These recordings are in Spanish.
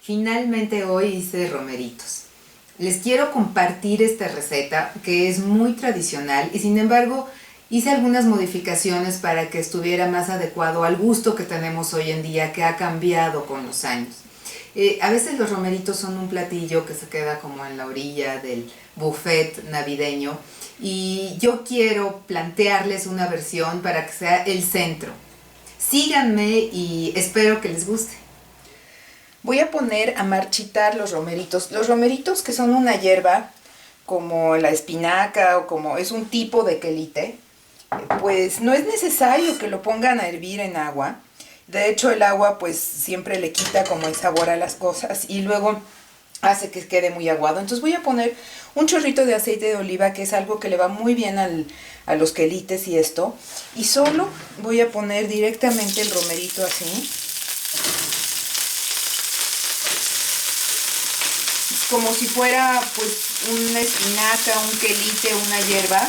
Finalmente hoy hice romeritos. Les quiero compartir esta receta que es muy tradicional y sin embargo hice algunas modificaciones para que estuviera más adecuado al gusto que tenemos hoy en día, que ha cambiado con los años. A veces los romeritos son un platillo que se queda como en la orilla del buffet navideño y yo quiero plantearles una versión para que sea el centro. Síganme y espero que les guste. Voy a poner a marchitar los romeritos. Los romeritos, que son una hierba como la espinaca o como es un tipo de quelite, pues no es necesario que lo pongan a hervir en agua. De hecho, el agua pues siempre le quita como el sabor a las cosas y luego hace que quede muy aguado. Entonces voy a poner un chorrito de aceite de oliva, que es algo que le va muy bien a los quelites y esto. Y solo voy a poner directamente el romerito así, como si fuera pues una espinaca, un quelite, una hierba.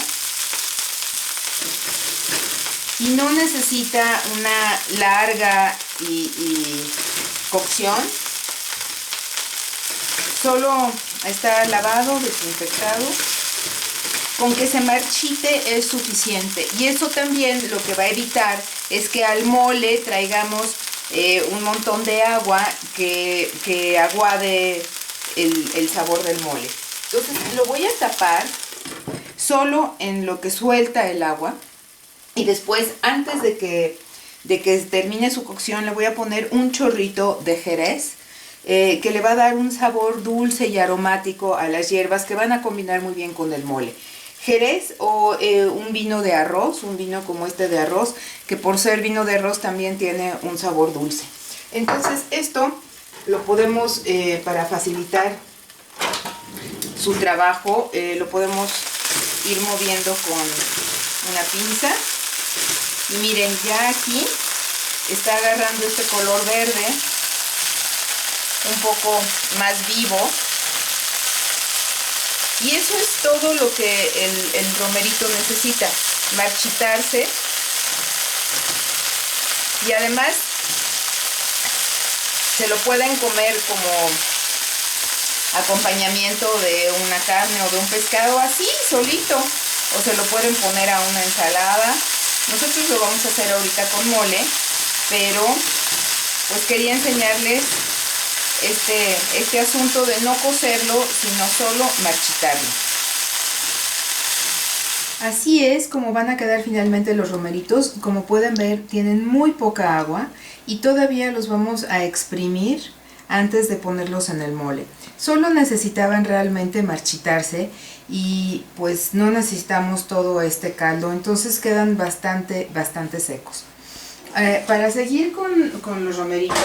Y no necesita una larga y cocción. Solo está lavado, desinfectado. Con que se marchite es suficiente. Y eso también lo que va a evitar es que al mole traigamos un montón de agua que aguade el sabor del mole. Entonces lo voy a tapar solo en lo que suelta el agua. Y después, antes de que termine su cocción, le voy a poner un chorrito de jerez, que le va a dar un sabor dulce y aromático a las hierbas que van a combinar muy bien con el mole. Jerez o un vino de arroz, un vino como este de arroz, que por ser vino de arroz también tiene un sabor dulce. Entonces esto lo podemos, para facilitar su trabajo, lo podemos ir moviendo con una pinza. Y miren, ya aquí está agarrando este color verde, un poco más vivo. Y eso es todo lo que el romerito necesita, marchitarse. Y además se lo pueden comer como acompañamiento de una carne o de un pescado así, solito. O se lo pueden poner a una ensalada. Nosotros lo vamos a hacer ahorita con mole, pero pues quería enseñarles este asunto de no cocerlo, sino solo marchitarlo. Así es como van a quedar finalmente los romeritos. Como pueden ver, tienen muy poca agua y todavía los vamos a exprimir antes de ponerlos en el mole. Solo necesitaban realmente marchitarse y pues no necesitamos todo este caldo, entonces quedan bastante secos. Para seguir con los romeritos,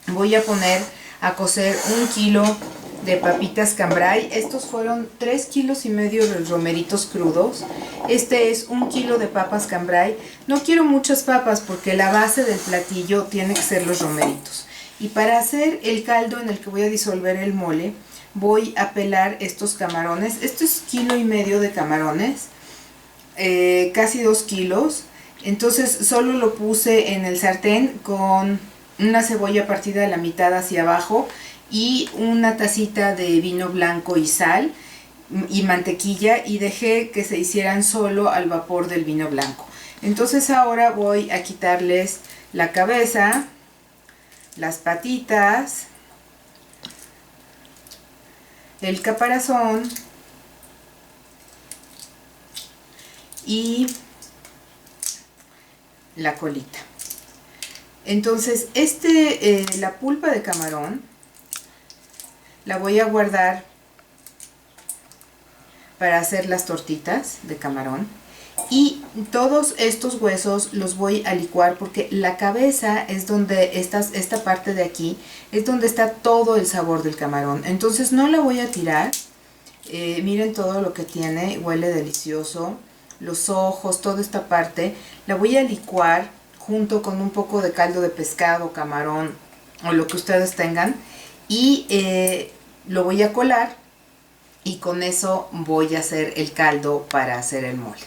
voy a poner a cocer 1 kilo de papitas cambray. Estos fueron 3,5 kilos de romeritos crudos. Este es 1 kilo de papas cambray. No quiero muchas papas porque la base del platillo tiene que ser los romeritos. Y para hacer el caldo en el que voy a disolver el mole, voy a pelar estos camarones. Esto es 1,5 kilos de camarones, casi 2 kilos. Entonces solo lo puse en el sartén con una cebolla partida a la mitad hacia abajo y una tacita de vino blanco y sal y mantequilla, y dejé que se hicieran solo al vapor del vino blanco. Entonces ahora voy a quitarles la cabeza, las patitas, el caparazón y la colita. Entonces la pulpa de camarón la voy a guardar para hacer las tortitas de camarón. Y todos estos huesos los voy a licuar porque la cabeza es donde esta parte de aquí es donde está todo el sabor del camarón. Entonces no la voy a tirar. Miren todo lo que tiene, huele delicioso. Los ojos, toda esta parte la voy a licuar junto con un poco de caldo de pescado, camarón o lo que ustedes tengan, y lo voy a colar, y con eso voy a hacer el caldo para hacer el mole.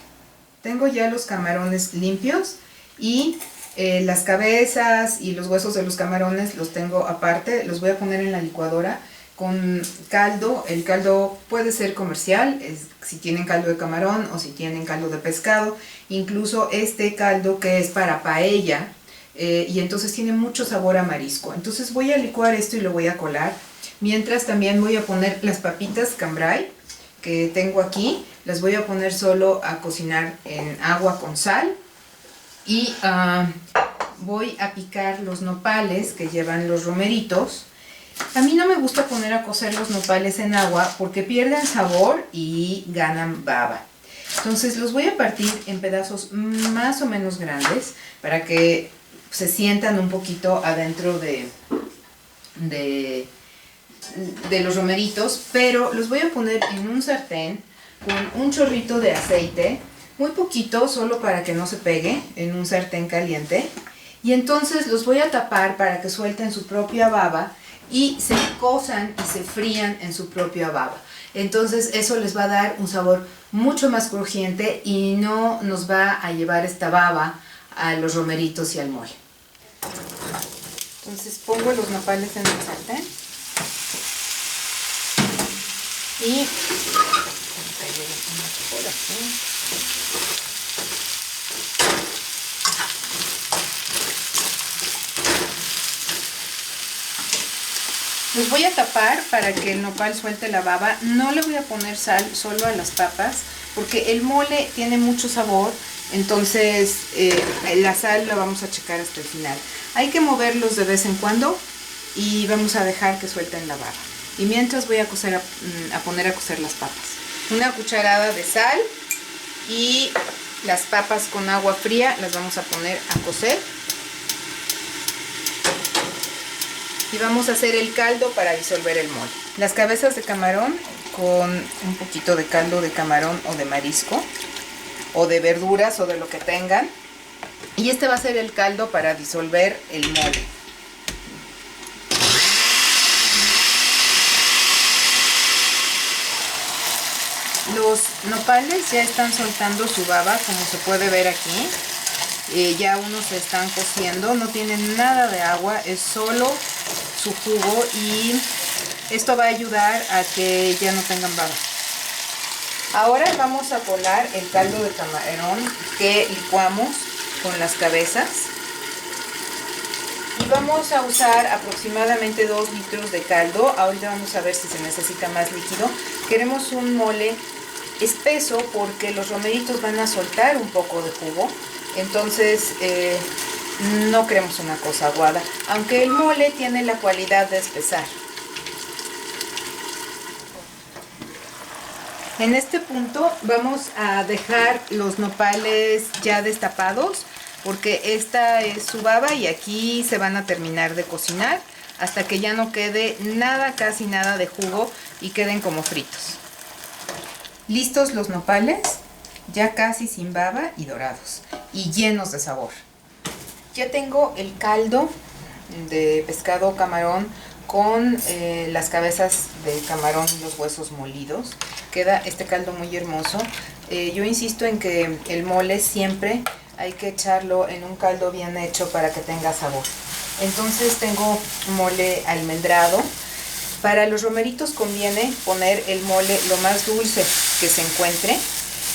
Tengo ya los camarones limpios y Las cabezas y los huesos de los camarones los tengo aparte, los voy a poner en la licuadora con caldo. El caldo puede ser comercial, si tienen caldo de camarón o si tienen caldo de pescado, incluso este caldo que es para paella, y entonces tiene mucho sabor a marisco. Entonces voy a licuar esto y lo voy a colar. Mientras también voy a poner las papitas cambray que tengo aquí, las voy a poner solo a cocinar en agua con sal. Y voy a picar los nopales que llevan los romeritos. A mí no me gusta poner a cocer los nopales en agua porque pierden sabor y ganan baba. Entonces los voy a partir en pedazos más o menos grandes para que se sientan un poquito adentro de los romeritos, pero los voy a poner en un sartén con un chorrito de aceite, muy poquito, solo para que no se pegue, en un sartén caliente. Y entonces los voy a tapar para que suelten su propia baba y se cosan y se frían en su propia baba. Entonces eso les va a dar un sabor mucho más crujiente y no nos va a llevar esta baba a los romeritos y al mole. Entonces pongo los nopales en el sartén y por aquí. Los voy a tapar para que el nopal suelte la baba. No le voy a poner sal, solo a las papas, porque el mole tiene mucho sabor, entonces la sal la vamos a checar hasta el final. Hay que moverlos de vez en cuando y vamos a dejar que suelten la baba. Y mientras voy a poner a cocer las papas. Una cucharada de sal y las papas con agua fría las vamos a poner a cocer. Y vamos a hacer el caldo para disolver el mole. Las cabezas de camarón con un poquito de caldo de camarón o de marisco, o de verduras o de lo que tengan. Y este va a ser el caldo para disolver el mole. Los nopales ya están soltando su baba, como se puede ver aquí. Ya unos se están cociendo, no tienen nada de agua, es solo su jugo y esto va a ayudar a que ya no tengan baba. Ahora vamos a colar el caldo de camarón que licuamos con las cabezas y vamos a usar aproximadamente 2 litros de caldo. Ahorita vamos a ver si se necesita más líquido. Queremos un mole espeso porque los romeritos van a soltar un poco de jugo. Entonces no queremos una cosa aguada, aunque el mole tiene la cualidad de espesar. En este punto vamos a dejar los nopales ya destapados porque esta es su baba y aquí se van a terminar de cocinar hasta que ya no quede nada, casi nada de jugo y queden como fritos. Listos los nopales, ya casi sin baba y dorados y llenos de sabor. Ya tengo el caldo de pescado camarón con las cabezas de camarón y los huesos molidos. Queda este caldo muy hermoso. Yo insisto en que el mole siempre hay que echarlo en un caldo bien hecho para que tenga sabor. Entonces tengo mole almendrado. Para los romeritos conviene poner el mole lo más dulce que se encuentre,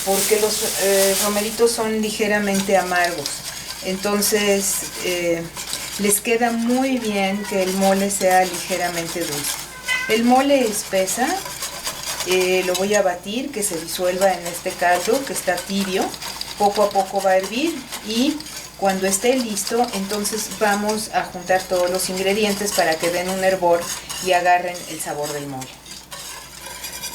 porque los romeritos son ligeramente amargos. Entonces les queda muy bien que el mole sea ligeramente dulce. El mole espesa, lo voy a batir, que se disuelva en este caldo que está tibio. Poco a poco va a hervir y cuando esté listo, entonces vamos a juntar todos los ingredientes para que den un hervor y agarren el sabor del mole.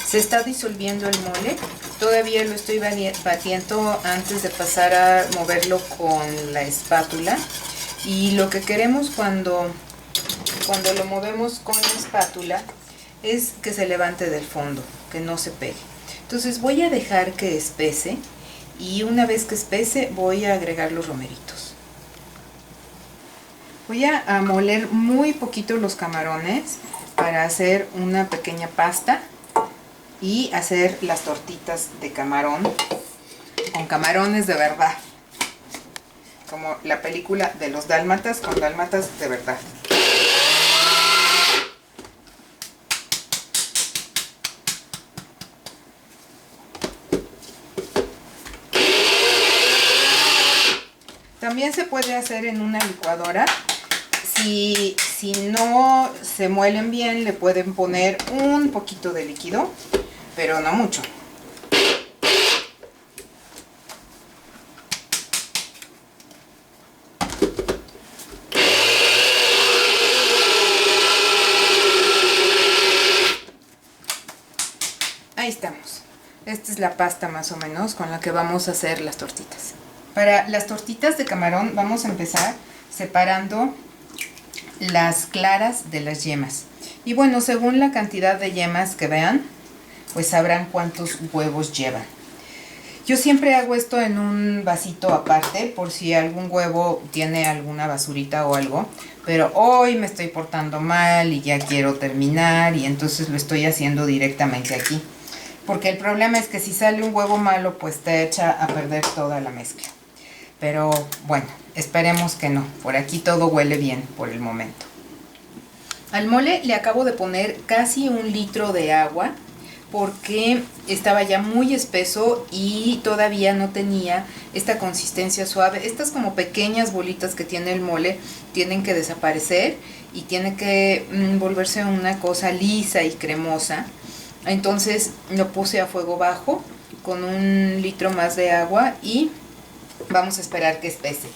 Se está disolviendo el mole, todavía lo estoy batiendo antes de pasar a moverlo con la espátula. Y lo que queremos cuando lo movemos con la espátula es que se levante del fondo, que no se pegue. Entonces voy a dejar que espese y una vez que espese voy a agregar los romeritos. Voy a moler muy poquito los camarones para hacer una pequeña pasta y hacer las tortitas de camarón con camarones de verdad. como la película de los dálmatas, con dálmatas de verdad. También se puede hacer en una licuadora. Si no se muelen bien, le pueden poner un poquito de líquido, pero no mucho. Ahí estamos. Esta es la pasta más o menos con la que vamos a hacer las tortitas. Para las tortitas de camarón vamos a empezar separando las claras de las yemas. Y bueno, según la cantidad de yemas que vean, pues sabrán cuántos huevos llevan. Yo siempre hago esto en un vasito aparte por si algún huevo tiene alguna basurita o algo. Pero hoy me estoy portando mal y ya quiero terminar y entonces lo estoy haciendo directamente aquí. Porque el problema es que si sale un huevo malo, pues te echa a perder toda la mezcla. Pero bueno, esperemos que no. Por aquí todo huele bien por el momento. Al mole le acabo de poner casi 1 litro de agua porque estaba ya muy espeso y todavía no tenía esta consistencia suave. Estas como pequeñas bolitas que tiene el mole tienen que desaparecer y tiene que volverse una cosa lisa y cremosa. Entonces lo puse a fuego bajo con 1 litro más de agua y vamos a esperar que espese.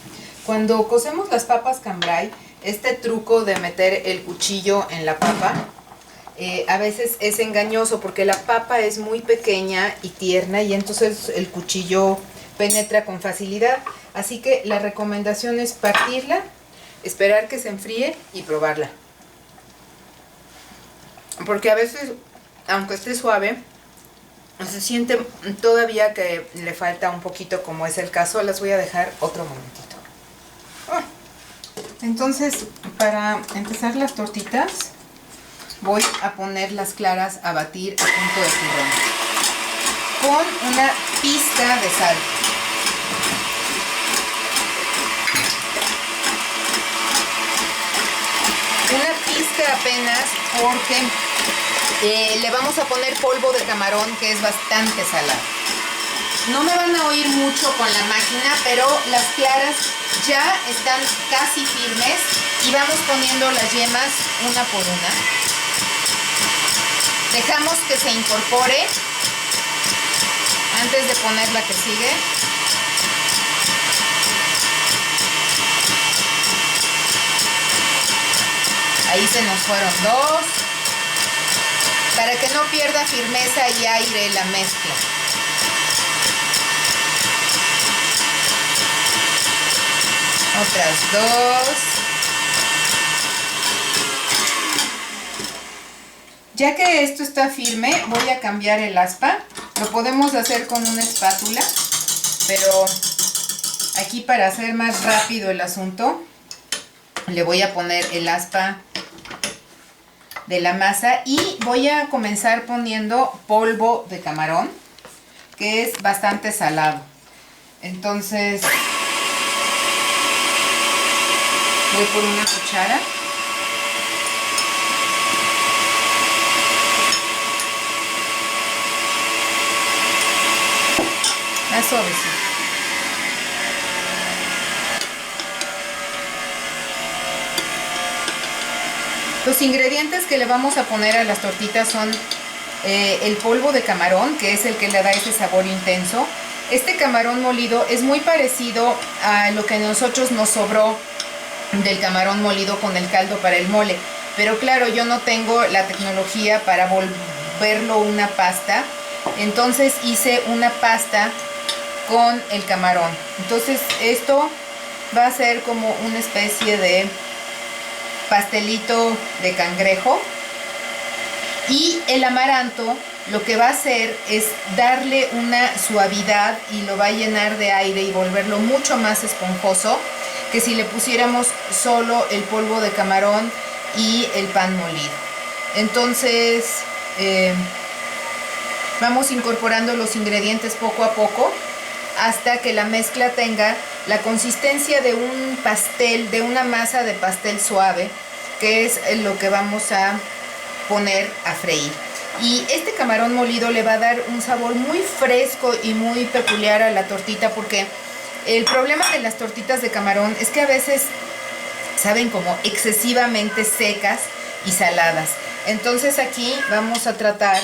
Cuando cocemos las papas cambray, este truco de meter el cuchillo en la papa a veces es engañoso porque la papa es muy pequeña y tierna y entonces el cuchillo penetra con facilidad. Así que la recomendación es partirla, esperar que se enfríe y probarla. Porque a veces, aunque esté suave, se siente todavía que le falta un poquito, como es el caso. Las voy a dejar otro momentito. Entonces, para empezar las tortitas, voy a poner las claras a batir a punto de tirón con una pizca de sal. Una pizca apenas porque le vamos a poner polvo de camarón que es bastante salado. No me van a oír mucho con la máquina, pero las claras ya están casi firmes y vamos poniendo las yemas una por una. Dejamos que se incorpore antes de poner la que sigue. Ahí se nos fueron 2. Para que no pierda firmeza y aire la mezcla. Otras 2. Ya que esto está firme, voy a cambiar el aspa. Lo podemos hacer con una espátula, pero aquí para hacer más rápido el asunto, le voy a poner el aspa de la masa y voy a comenzar poniendo polvo de camarón, que es bastante salado. Entonces voy por una cuchara. Más suavecito. Los ingredientes que le vamos a poner a las tortitas son el polvo de camarón, que es el que le da ese sabor intenso. Este camarón molido es muy parecido a lo que a nosotros nos sobró del camarón molido con el caldo para el mole. Pero claro, yo no tengo la tecnología para volverlo una pasta. Entonces hice una pasta con el camarón. Entonces esto va a ser como una especie de pastelito de cangrejo. Y el amaranto lo que va a hacer es darle una suavidad y lo va a llenar de aire y volverlo mucho más esponjoso que si le pusiéramos solo el polvo de camarón y el pan molido. Entonces vamos incorporando los ingredientes poco a poco hasta que la mezcla tenga la consistencia de un pastel, de una masa de pastel suave, que es lo que vamos a poner a freír. Y este camarón molido le va a dar un sabor muy fresco y muy peculiar a la tortita, porque el problema de las tortitas de camarón es que a veces saben como excesivamente secas y saladas. Entonces aquí vamos a tratar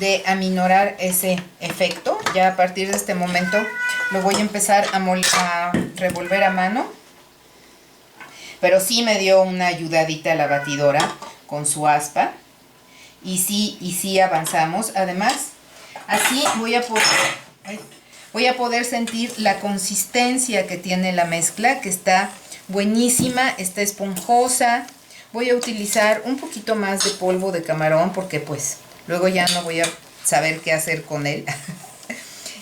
de aminorar ese efecto. Ya a partir de este momento lo voy a empezar a revolver a mano. Pero sí me dio una ayudadita a la batidora con su aspa. Y sí avanzamos. Además, así voy a poder sentir la consistencia que tiene la mezcla, que está buenísima, está esponjosa. Voy a utilizar un poquito más de polvo de camarón porque pues luego ya no voy a saber qué hacer con él.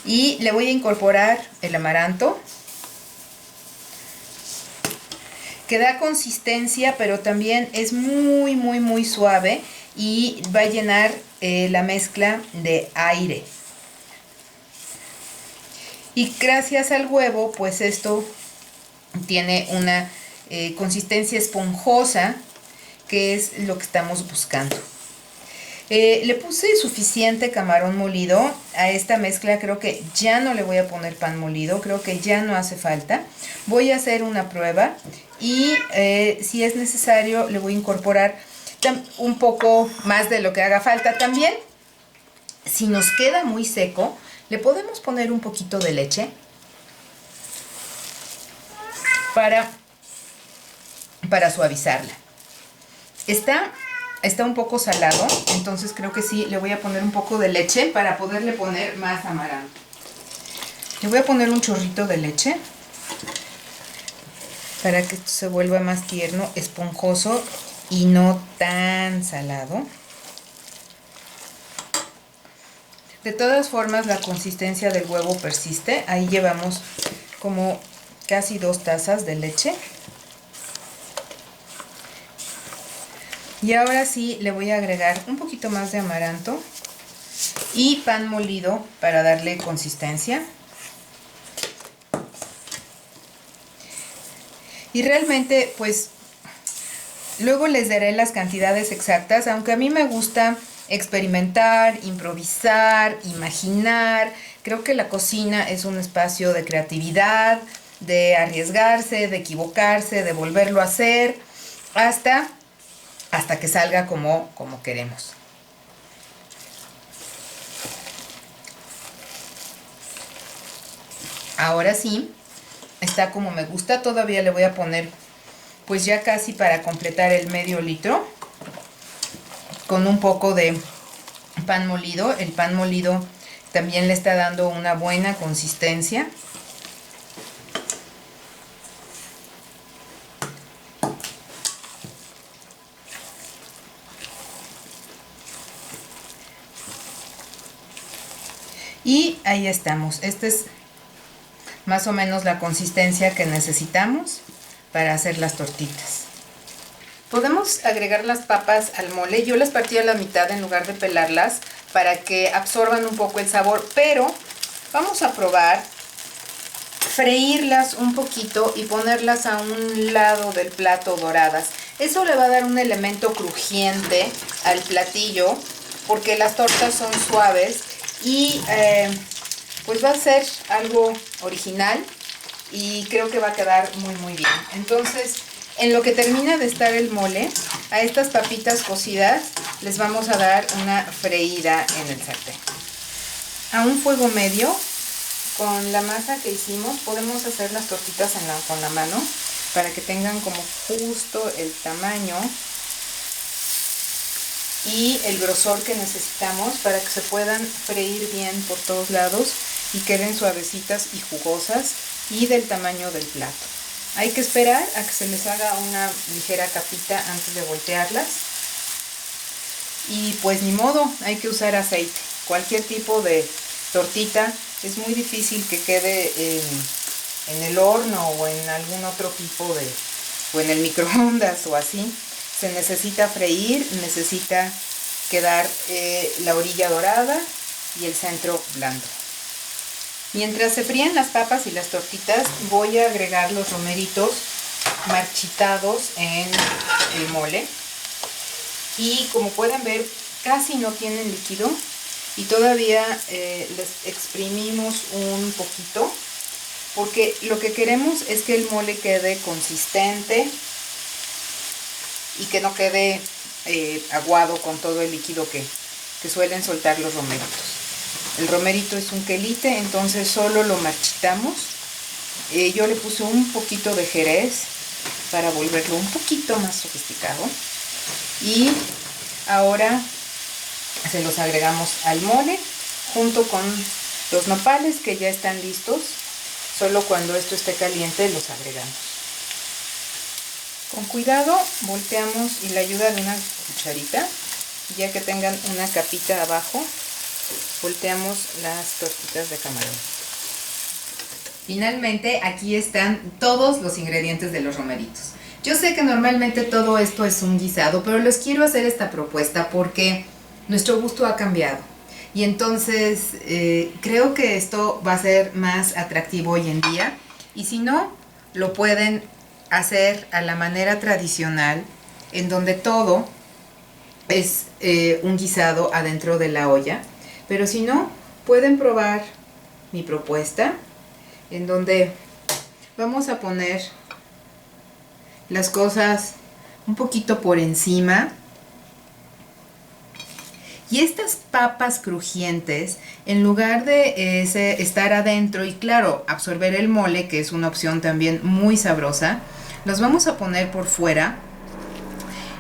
Y le voy a incorporar el amaranto, que da consistencia, pero también es muy suave y va a llenar la mezcla de aire. Y gracias al huevo, pues esto tiene una consistencia esponjosa, que es lo que estamos buscando. Le puse suficiente camarón molido a esta mezcla. Creo que ya no le voy a poner pan molido, creo que ya no hace falta. Voy a hacer una prueba y si es necesario le voy a incorporar un poco más de lo que haga falta. También, si nos queda muy seco, le podemos poner un poquito de leche para suavizarla. Está un poco salado, entonces creo que sí le voy a poner un poco de leche para poderle poner más amaranto. Le voy a poner un chorrito de leche para que esto se vuelva más tierno, esponjoso y no tan salado. De todas formas, la consistencia del huevo persiste. Ahí llevamos como casi 2 tazas de leche. Y ahora sí le voy a agregar un poquito más de amaranto y pan molido para darle consistencia. Y realmente, pues, luego les daré las cantidades exactas, aunque a mí me gusta experimentar, improvisar, imaginar. Creo que la cocina es un espacio de creatividad, de arriesgarse, de equivocarse, de volverlo a hacer, hasta que salga como queremos. Ahora sí, está como me gusta. Todavía le voy a poner, pues ya casi para completar el medio litro, con un poco de pan molido. El pan molido también le está dando una buena consistencia. Y ahí estamos. Esta es más o menos la consistencia que necesitamos para hacer las tortitas. Podemos agregar las papas al mole. Yo las partí a la mitad en lugar de pelarlas para que absorban un poco el sabor, pero vamos a probar freírlas un poquito y ponerlas a un lado del plato doradas. Eso le va a dar un elemento crujiente al platillo, porque las tortas son suaves y pues va a ser algo original y creo que va a quedar muy bien. Entonces, en lo que termina de estar el mole, a estas papitas cocidas les vamos a dar una freída en el sartén. A un fuego medio, con la masa que hicimos, podemos hacer las tortitas con la mano para que tengan como justo el tamaño y el grosor que necesitamos para que se puedan freír bien por todos lados y queden suavecitas y jugosas y del tamaño del plato. Hay que esperar a que se les haga una ligera capita antes de voltearlas. Y pues ni modo, hay que usar aceite. Cualquier tipo de tortita es muy difícil que quede en el horno o en algún otro tipo de, o en el microondas o así. Se necesita freír, necesita quedar la orilla dorada y el centro blando. Mientras se fríen las papas y las tortitas, voy a agregar los romeritos marchitados en el mole. Y como pueden ver, casi no tienen líquido y todavía les exprimimos un poquito, porque lo que queremos es que el mole quede consistente y que no quede aguado con todo el líquido que suelen soltar los romeritos. El romerito es un quelite, entonces solo lo marchitamos. Yo le puse un poquito de jerez para volverlo un poquito más sofisticado. Y ahora se los agregamos al mole junto con los nopales que ya están listos. Solo cuando esto esté caliente los agregamos. Con cuidado volteamos y la ayuda de una cucharita, ya que tengan una capita abajo, volteamos las tortitas de camarón. Finalmente aquí están todos los ingredientes de los romeritos. Yo sé que normalmente todo esto es un guisado, pero les quiero hacer esta propuesta porque nuestro gusto ha cambiado. Y entonces creo que esto va a ser más atractivo hoy en día. Y si no, lo pueden hacer a la manera tradicional, en donde todo es un guisado adentro de la olla. Pero si no, pueden probar mi propuesta, en donde vamos a poner las cosas un poquito por encima. Y estas papas crujientes, en lugar de estar adentro y claro, absorber el mole, que es una opción también muy sabrosa, los vamos a poner por fuera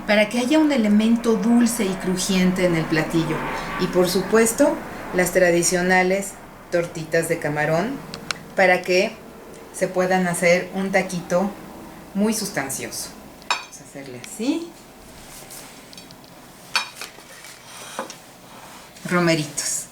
para que haya un elemento dulce y crujiente en el platillo. Y por supuesto, las tradicionales tortitas de camarón para que se puedan hacer un taquito muy sustancioso. Vamos a hacerle así. Romeritos.